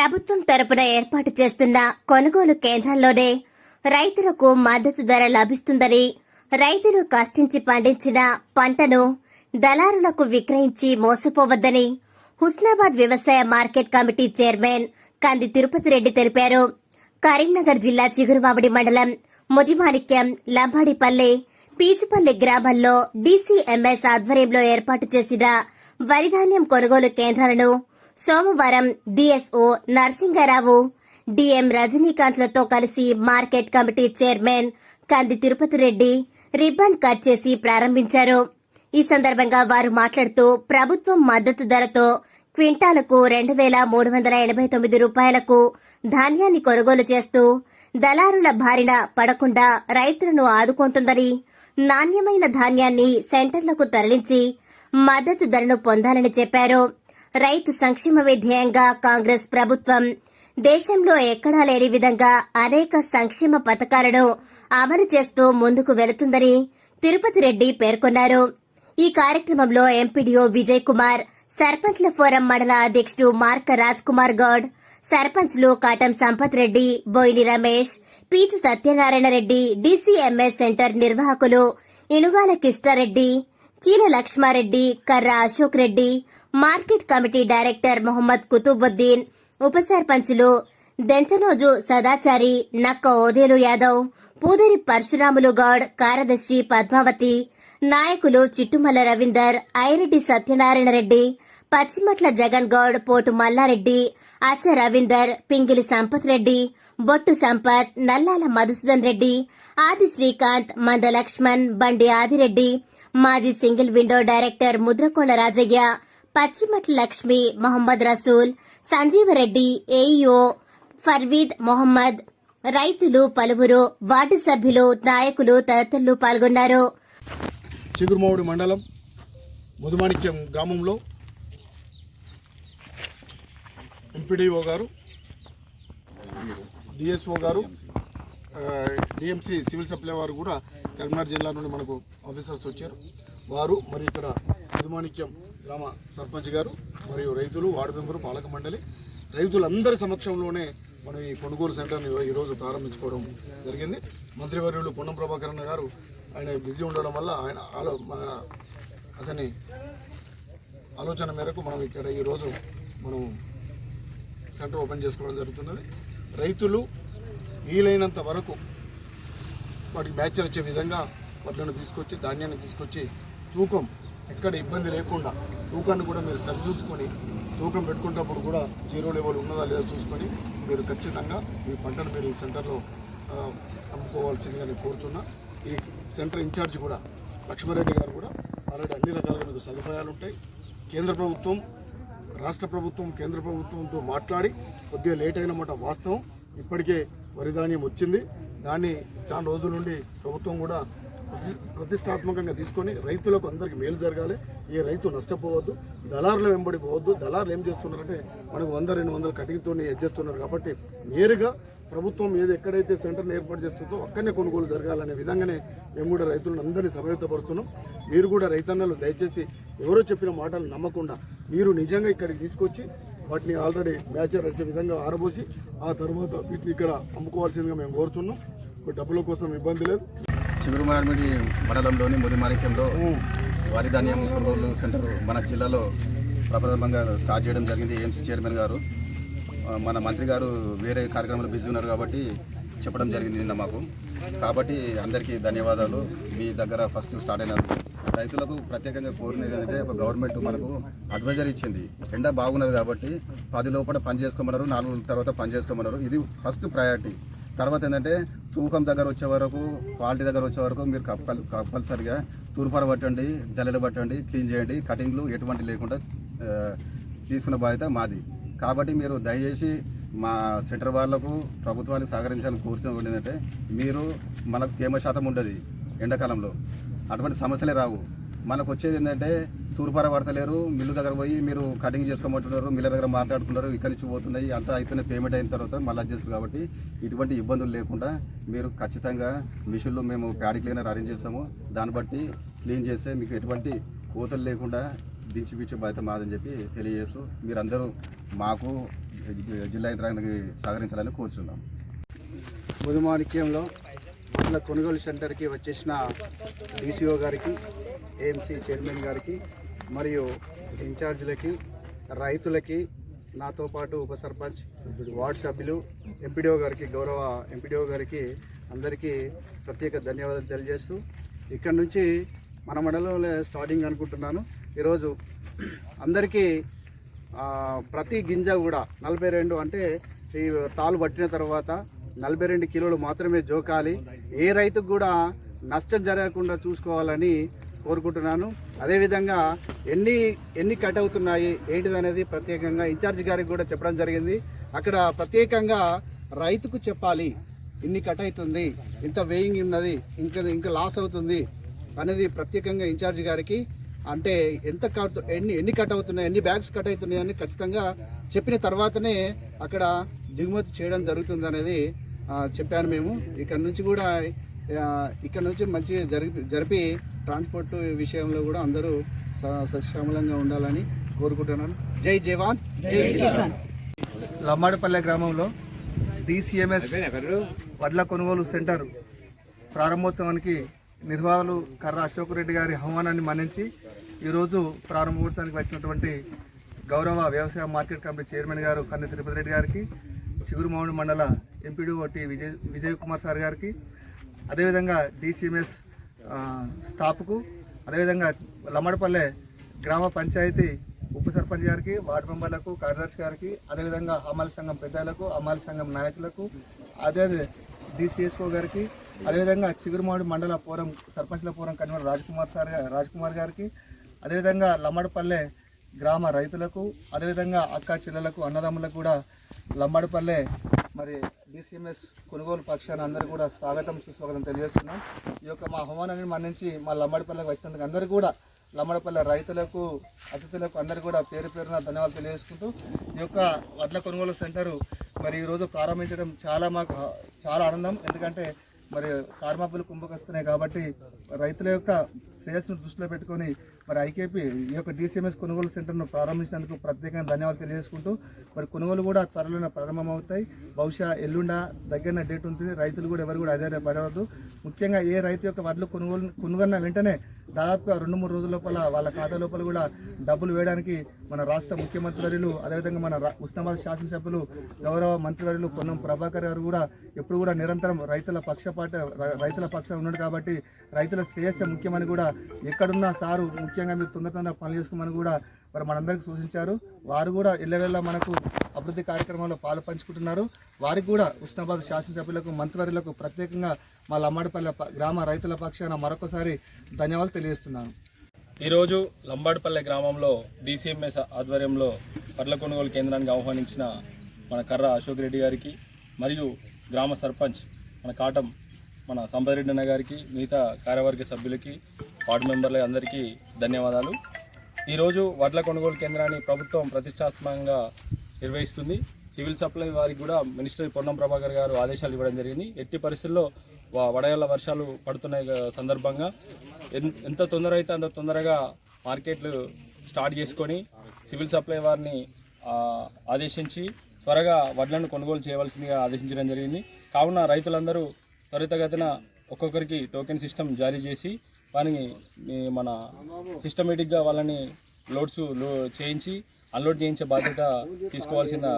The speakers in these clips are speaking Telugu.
ప్రభుత్వం తరపున ఏర్పాటు చేస్తున్న కొనుగోలు కేంద్రాల్లోనే రైతులకు మద్దతు ధర లభిస్తుందని, రైతులు కష్టించి పండించిన పంటను దళారులకు విక్రయించి మోసపోవద్దని హుస్నాబాద్ వ్యవసాయ మార్కెట్ కమిటీ చైర్మన్ కంది తిరుపతి రెడ్డి తెలిపారు. కరీంనగర్ జిల్లా చిగురుమామిడి మండలం ముదిమాణిక్యం, లంబాడిపల్లె, పీచుపల్లి గ్రామాల్లో డీసీఎంఎస్ ఆధ్వర్యంలో ఏర్పాటు చేసిన వరిధాన్యం కొనుగోలు కేంద్రాలను సోమవారం డీఎస్ఓ నరసింగారావు, డీఎం రజనీకాంత్లతో కలిసి మార్కెట్ కమిటీ చైర్మన్ కంది తిరుపతి రెడ్డి రిబ్బన్ కట్ చేసి ప్రారంభించారు. ఈ సందర్భంగా వారు మాట్లాడుతూ ప్రభుత్వం మద్దతు ధరతో క్వింటాలకు 2,389 రూపాయలకు ధాన్యాన్ని కొనుగోలు చేస్తూ దళారుల బారిన పడకుండా రైతులను ఆదుకుంటుందని, నాణ్యమైన ధాన్యాన్ని సెంటర్లకు తరలించి మద్దతు ధరను పొందాలని చెప్పారు. రైతు సంక్షేమమే ధ్యేయంగా కాంగ్రెస్ ప్రభుత్వం దేశంలో ఎక్కడా లేని విధంగా అనేక సంక్షేమ పథకాలను అమలు చేస్తూ ముందుకు వెళుతుందని తిరుపతి రెడ్డి పేర్కొన్నారు. ఈ కార్యక్రమంలో ఎంపీడీఓ విజయ్ కుమార్, సర్పంచ్ల ఫోరం మండల అధ్యక్షుడు మార్క రాజ్ కుమార్ గౌడ్, సర్పంచ్లు కాటం సంపత్ రెడ్డి, బోయిని రమేష్, పీచు సత్యనారాయణ రెడ్డి, డీసీఎంఎస్ సెంటర్ నిర్వాహకులు Inugala Kishta Reddy, Cheela Laxmareddy, Karra Ashok Reddy, market committee director Mohammed Kutubuddin, ఉప సర్పంచులు దెంచనోజు సదాచారి, నక్క ఓదేలు యాదవ్, పూదరి పరశురాములు గౌడ్, కార్యదర్శి పద్మావతి, నాయకులు చిట్టుమల్ల రవీందర్, ఐరెడ్డి సత్యనారాయణ రెడ్డి, పచ్చిమట్ల జగన్ గౌడ్, పోటు మల్లారెడ్డి, అచ్చ రవీందర్, పింగిలి సంపత్ రెడ్డి, బొట్టు సంపత్, నల్లాల మధుసూదన్ రెడ్డి, ఆది శ్రీకాంత్, మంద లక్ష్మణ్, బండి ఆదిరెడ్డి, మాజీ single window director Mudrakolla Rajaiah, Pachimatla Lakshmi, Mohammed Rasool, Sanjeevareddy, AEO Farveed Mohammed, రైతులు, పలువురు వార్డు సభ్యులు, నాయకులు తదితరులు పాల్గొన్నారు. చిగురుమామిడి మండలం ముదిమాణిక్యం గ్రామంలో ఎంపీడీఓ గారు, డిఎస్ఓ గారు, డిఎంసీ సివిల్ సప్లై వారు కూడా కరీంనగర్ జిల్లా నుండి మనకు ఆఫీసర్స్ వచ్చారు. వారు మరి ఇక్కడ ముదిమాణిక్యం గ్రామ సర్పంచ్ గారు మరియు రైతులు, వార్డు మెంబరు, పాలక మండలి, రైతులందరి సమక్షంలోనే మనం ఈ కొనుగోలు సెంటర్ని ఈరోజు ప్రారంభించుకోవడం జరిగింది. మంత్రివర్యులు పొన్నం ప్రభాకరన్ గారు ఆయన బిజీ ఉండడం వల్ల అతని ఆలోచన మేరకు మనం ఇక్కడ ఈరోజు మనం సెంటర్ ఓపెన్ చేసుకోవడం జరుగుతున్నది. రైతులు వీలైనంత వరకు వాటికి మ్యాచర్ వచ్చే విధంగా వడ్లను తీసుకొచ్చి, ధాన్యాన్ని తీసుకొచ్చి తూకం ఎక్కడ ఇబ్బంది లేకుండా తూకాన్ని కూడా మీరు సరిచూసుకొని, తూకం పెట్టుకున్నప్పుడు కూడా జీరో లెవెల్ ఉన్నదా లేదా చూసుకొని మీరు ఖచ్చితంగా మీ పంటను మీరు ఈ సెంటర్లో అమ్ముకోవాల్సిందిగా నేను కోరుతున్నా. ఈ సెంటర్ ఇన్ఛార్జ్ కూడా లక్ష్మారెడ్డి గారు కూడా ఆల్రెడీ అన్ని రకాలుగా మీకు సదుపాయాలు ఉంటాయి. కేంద్ర ప్రభుత్వం, రాష్ట్ర ప్రభుత్వం, కేంద్ర ప్రభుత్వంతో మాట్లాడి కొద్దిగా లేట్ అయినమాట వాస్తవం. ఇప్పటికే వరి ధాన్యం వచ్చింది. దాన్ని చాలా రోజుల నుండి ప్రభుత్వం కూడా ప్రతిష్టాత్మకంగా తీసుకొని రైతులకు అందరికీ మేలు జరగాలి. ఏ రైతు నష్టపోవద్దు, దళారుల వెంబడి పోవద్దు. దళారులు ఏం చేస్తున్నారంటే మనకు 100-200 కటింగ్తో చేస్తున్నారు. కాబట్టి నేరుగా ప్రభుత్వం ఎక్కడైతే సెంటర్ని ఏర్పాటు చేస్తుందో అక్కడనే కొనుగోలు జరగాలనే విధంగానే మేము కూడా రైతులను అందరినీ సమవేతపరుస్తున్నాం. మీరు కూడా రైతన్నలు దయచేసి ఎవరో చెప్పిన మాటలు నమ్మకుండా మీరు నిజంగా ఇక్కడికి తీసుకొచ్చి వాటిని ఆల్రెడీ మ్యాచర్ వచ్చే విధంగా ఆరబోసి ఆ తర్వాత వీటిని ఇక్కడ అమ్ముకోవాల్సిందిగా మేము కోరుతున్నాం. డబ్బుల కోసం ఇబ్బంది లేదు. చిగురుమామిడి మండలంలోని ముదిమాణిక్యంలో వరి ధాన్యం కొనుగోలు సెంటర్ మన జిల్లాలో ప్రప్రథమంగా స్టార్ట్ చేయడం జరిగింది. ఏఎంసీ చైర్మన్ గారు, మన మంత్రి గారు వేరే కార్యక్రమాలు బిజీ ఉన్నారు కాబట్టి చెప్పడం జరిగింది నిన్న మాకు. కాబట్టి అందరికీ ధన్యవాదాలు. మీ దగ్గర ఫస్ట్ స్టార్ట్ అయినందుకు రైతులకు ప్రత్యేకంగా కోరినది ఏంటంటే, ఒక గవర్నమెంట్ మనకు అడ్వైజర్ ఇచ్చింది. ఎండ బాగున్నది కాబట్టి 10 లోపల పని చేసుకోమన్నారు, 4 రోజుల తర్వాత పని చేసుకోమన్నారు. ఇది ఫస్ట్ ప్రయారిటీ. తర్వాత ఏంటంటే తూకం దగ్గర వచ్చే వరకు, క్వాలిటీ దగ్గర వచ్చే వరకు మీరు కంపల్సరిగా తూర్పార పట్టండి, జల్లెడ పట్టండి, క్లీన్ చేయండి. కటింగ్లు ఎటువంటి లేకుండా తీసుకున్న బాధ్యత మాది. కాబట్టి మీరు దయచేసి మా సెంటర్ వాళ్ళకు, ప్రభుత్వానికి సహకరించాలని కోరుతున్నది ఏంటంటే, మీరు మనకు తేమ శాతం ఉండదు ఎండాకాలంలో, అటువంటి సమస్యలే రావు. మనకు వచ్చేది ఏంటంటే తూర్పార పడతలేరు, మిల్లు దగ్గర పోయి మీరు కటింగ్ చేసుకోమంటున్నారు, మిల్ల దగ్గర మాట్లాడుకున్నారు, ఇక్కడి నుంచి పోతున్నాయి, అంతా అయిపోయిన పేమెంట్ అయిన తర్వాత మళ్ళీ చేస్తారు. కాబట్టి ఇటువంటి ఇబ్బందులు లేకుండా మీరు ఖచ్చితంగా మిషన్లో మేము ప్యాడీ క్లీనర్ అరేంజ్ చేస్తాము. దాన్ని బట్టి క్లీన్ చేస్తే మీకు ఎటువంటి కోతలు లేకుండా దించిపించే బాధ్యత మాదని చెప్పి తెలియజేస్తూ, మీరందరూ మాకు జిల్లా యంత్రాంగానికి సహకరించాలని కోరుచున్నాం. ముదుమాణిక్యంలో వడ్ల కొనుగోలు సెంటర్కి వచ్చేసిన డీసీఓ గారికి, ఏఎంసీ చైర్మన్ గారికి మరియు ఇన్ఛార్జీలకి, రైతులకి, నాతో పాటు ఉప సర్పంచ్, వార్డు సభ్యులు, ఎంపీడీఓ గారికి, గౌరవ ఎంపీడీఓ గారికి అందరికీ ప్రత్యేక ధన్యవాదాలు తెలియజేస్తూ ఇక్కడ నుంచి మన మండలంలో స్టార్టింగ్ అనుకుంటున్నాను. ఈరోజు అందరికీ ప్రతి గింజ కూడా 42 అంటే ఈ తాలు పట్టిన తర్వాత 42 కిలోలు మాత్రమే జోకాలి. ఏ రైతుకు కూడా నష్టం జరగకుండా చూసుకోవాలని కోరుకుంటున్నాను. అదేవిధంగా ఎన్ని కట్ అవుతున్నాయి ఏంటిదనేది ప్రత్యేకంగా ఇన్ఛార్జ్ గారికి కూడా చెప్పడం జరిగింది. అక్కడ ప్రత్యేకంగా రైతుకు చెప్పాలి, ఇన్ని కట్ అవుతుంది, ఇంత వేయింగ్ ఉన్నది, ఇంకా లాస్ అవుతుంది అనేది ప్రత్యేకంగా ఇన్ఛార్జ్ గారికి, అంటే ఎన్ని కట్ అవుతున్నాయి, ఎన్ని బ్యాగ్స్ కట్ అవుతున్నాయి అని ఖచ్చితంగా చెప్పిన తర్వాతనే అక్కడ దిగుమతి చేయడం జరుగుతుంది అనేది చెప్పాను. మేము ఇక్కడ నుంచి మంచిగా జరిపి ట్రాన్స్పోర్ట్ విషయంలో కూడా అందరూ సశ్యామలంగా ఉండాలని కోరుకుంటున్నాను. జై జవాన్ జై కిసాన్. లమ్మాడిపల్లె గ్రామంలో DCMS వడ్ల కొనుగోలు సెంటర్ ప్రారంభోత్సవానికి నిర్వాహకులు కర్ర అశోక్ రెడ్డి గారి ఆహ్వానాన్ని మన్నించి ఈరోజు ప్రారంభోత్సవానికి వచ్చినటువంటి గౌరవ వ్యవసాయ మార్కెట్ కమిటీ చైర్మన్ గారు కన్నె తిరుపతి రెడ్డి గారికి, చిగురుమామిడి మండల ఎంపీడీఓ విజయ్ కుమార్ సార్ గారికి, అదేవిధంగా DCMS స్టాఫ్కు, అదేవిధంగా లమ్మడిపల్లె గ్రామ పంచాయతీ ఉప సర్పంచ్ గారికి, వార్డు మెంబర్లకు, కార్యదర్శి గారికి, అదేవిధంగా హమాలి సంఘం పెద్దలకు, హమాలి సంఘం నాయకులకు, అదే DCSO గారికి, అదేవిధంగా చిగురుమామిడి మండల పూరం సర్పంచ్ల పూరం కన్వీనర్ రాజ్ కుమార్ గారికి, అదేవిధంగా లమ్మడిపల్లె గ్రామ రైతులకు, అదేవిధంగా అక్క చెల్లెలకు, అన్నదమ్ములకు కూడా లమ్మడిపల్లె మరి DCMS కొనుగోలు పక్షాన అందరూ కూడా సుస్వాగతం తెలియజేస్తున్నాం. ఈ యొక్క మా ఆహ్వానాన్ని మన్నించి మా లమ్మడిపల్లెకి వచ్చినందుకు అందరూ కూడా లమ్మడిపల్లె రైతులకు, అతిథులకు అందరూ కూడా పేరు పేరున ధన్యవాదాలు తెలియజేసుకుంటూ ఈ యొక్క వడ్ల కొనుగోలు సెంటరు మరి ఈరోజు ప్రారంభించడం మాకు చాలా ఆనందం. ఎందుకంటే మరి కార్మాపులు కుంభకొస్తున్నాయి కాబట్టి రైతుల యొక్క శ్రేయస్సును దృష్టిలో పెట్టుకొని మరి ఐకేపీ ఈ యొక్క DCMS కొనుగోలు సెంటర్ను ప్రారంభించినందుకు ప్రత్యేకంగా ధన్యవాదాలు తెలియజేసుకుంటూ మరి కొనుగోలు కూడా త్వరలోనే ప్రారంభమవుతాయి. బహుశా ఎల్లుండ దగ్గర డేట్ ఉంటుంది. రైతులు కూడా ఎవరు కూడా అధైర్యపడవద్దు. ముఖ్యంగా ఏ రైతు యొక్క వడ్లు కొనుగొన్న వెంటనే దాదాపుగా 2-3 రోజుల లోపల వాళ్ళ ఖాతా లోపల కూడా డబ్బులు వేయడానికి మన రాష్ట్ర ముఖ్యమంత్రి వర్యులు, అదేవిధంగా మన ఉస్మానాబాద్ శాసనసభ్యులు గౌరవ మంత్రివర్యులు పొన్నం ప్రభాకర్ గారు కూడా ఎప్పుడు కూడా నిరంతరం రైతుల పక్షం ఉన్నాడు. కాబట్టి రైతుల శ్రేయస్సు ముఖ్యమని కూడా ఎక్కడున్నా సారు ముఖ్యంగా మీరు తొందరగా పనులు చేసుకోమని కూడా మరి మనందరికీ సూచించారు. వారు కూడా ఇళ్ళవేళ మనకు అభివృద్ధి కార్యక్రమంలో పాలు పంచుకుంటున్నారు. వారికి కూడా ఉస్మానాబాద్ శాసనసభ్యులకు, మంత్రివర్యులకు ప్రత్యేకంగా మా లమ్మాడిపల్లె గ్రామ రైతుల పక్షాన మరొకసారి ధన్యవాదాలు తెలియజేస్తున్నాను. ఈరోజు లంబాడిపల్లె గ్రామంలో DCMS ఆధ్వర్యంలో వడ్ల కొనుగోలు కేంద్రానికి ఆహ్వానించిన మన కర్ర అశోక్ రెడ్డి గారికి మరియు గ్రామ సర్పంచ్ మన కాటం మన సంపదరెడ్డి అన్న గారికి, మిగతా కార్యవర్గ సభ్యులకి, వార్డు మెంబర్లకి అందరికీ ధన్యవాదాలు. ఈరోజు వడ్ల కొనుగోలు కేంద్రాన్ని ప్రభుత్వం ప్రతిష్టాత్మకంగా నిర్వహిస్తుంది. సివిల్ సప్లై వారికి కూడా మినిస్టర్ పొన్నం ప్రభాకర్ గారు ఆదేశాలు ఇవ్వడం జరిగింది. ఎట్టి పరిస్థితుల్లో వడగళ్ల వర్షాలు పడుతున్న సందర్భంగా ఎంత తొందర అయితే అంత తొందరగా మార్కెట్లు స్టార్ట్ చేసుకొని సివిల్ సప్లై వారిని ఆదేశించి త్వరగా వడ్లను కొనుగోలు చేయవలసిందిగా ఆదేశించడం జరిగింది. కావున రైతులందరూ త్వరితగతిన ఒక్కొక్కరికి టోకెన్ సిస్టమ్ జారీ చేసి వారిని మన సిస్టమేటిక్గా వాళ్ళని చేయించి అన్లోడ్ చేయించే బాధ్యత తీసుకోవాల్సిన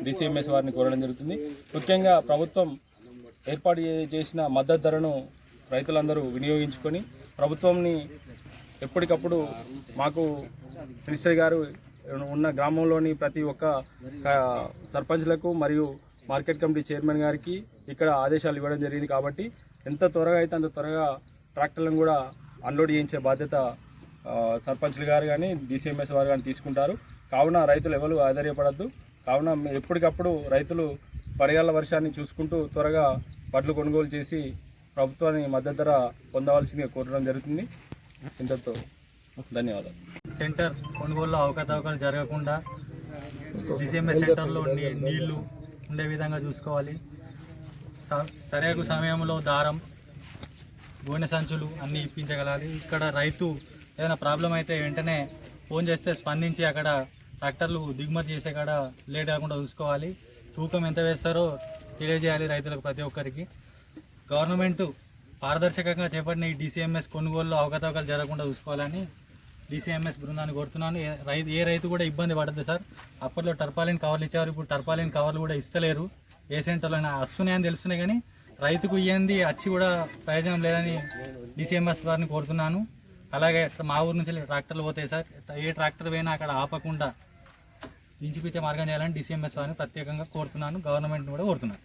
DCMS వారిని కోరడం జరుగుతుంది. ముఖ్యంగా ప్రభుత్వం ఏర్పాటు చేసిన మద్దతు ధరను రైతులందరూ వినియోగించుకొని ప్రభుత్వంని ఎప్పటికప్పుడు మాకు మినిస్టర్ గారు ఉన్న గ్రామంలోని ప్రతి ఒక్క సర్పంచ్లకు మరియు మార్కెట్ కమిటీ చైర్మన్ గారికి ఇక్కడ ఆదేశాలు ఇవ్వడం జరిగింది. కాబట్టి ఎంత త్వరగా అయితే అంత త్వరగా ట్రాక్టర్లను కూడా అన్లోడ్ చేయించే బాధ్యత సర్పంచ్లు గారు కానీ DCMS వారు కానీ తీసుకుంటారు. కావున రైతులు ఎవరు ఆధారపడద్దు. కావున ఎప్పటికప్పుడు రైతులు వడగళ్ల వర్షాన్ని చూసుకుంటూ త్వరగా వడ్లు కొనుగోలు చేసి ప్రభుత్వాన్ని మద్దతు ధర పొందవలసిందిగా కోరడం జరుగుతుంది. ఇంతతో ధన్యవాదాలు. సెంటర్ కొనుగోలులో అవకతవకలు జరగకుండా DCMS సెంటర్లో నీళ్లు ఉండే విధంగా చూసుకోవాలి. సరైన సమయంలో దారం, గోనె సంచులు అన్నీ ఇప్పించగలాలి. ఇక్కడ రైతు ఏదైనా ప్రాబ్లం అయితే వెంటనే ఫోన్ చేస్తే స్పందించి అక్కడ ట్రాక్టర్లు దిగుమతి చేసే కాడ లేట్ కాకుండా చూసుకోవాలి. తూకం ఎంత వేస్తారో తెలియజేయాలి రైతులకు ప్రతి ఒక్కరికి. గవర్నమెంట్ పారదర్శకంగా చేపట్టిన ఈ DCMS కొనుగోలులో అవకతవకలు జరగకుండా చూసుకోవాలని DCMS బృందాన్ని కోరుతున్నాను. ఏ రైతు కూడా ఇబ్బంది పడద్దు సార్. అప్పట్లో టర్పాలిన్ కవర్లు ఇచ్చారు, ఇప్పుడు టర్పాలిన్ కవర్లు కూడా ఇస్తలేరు. ఏ సెంటర్లో వస్తున్నాయని తెలుస్తున్నాయి కానీ రైతుకు ఇయ్యంది వచ్చి కూడా ప్రయోజనం లేదని DCMS వారిని కోరుతున్నాను. అలాగే మా ఊరు నుంచి ట్రాక్టర్లు పోతాయి సార్. ఏ ట్రాక్టర్ పోయినా అక్కడ ఆపకుండా దించిపించే మార్గం చేయాలని DCMS వారిని ప్రత్యేకంగా కోరుతున్నాను. గవర్నమెంట్ని కూడా కోరుతున్నాను.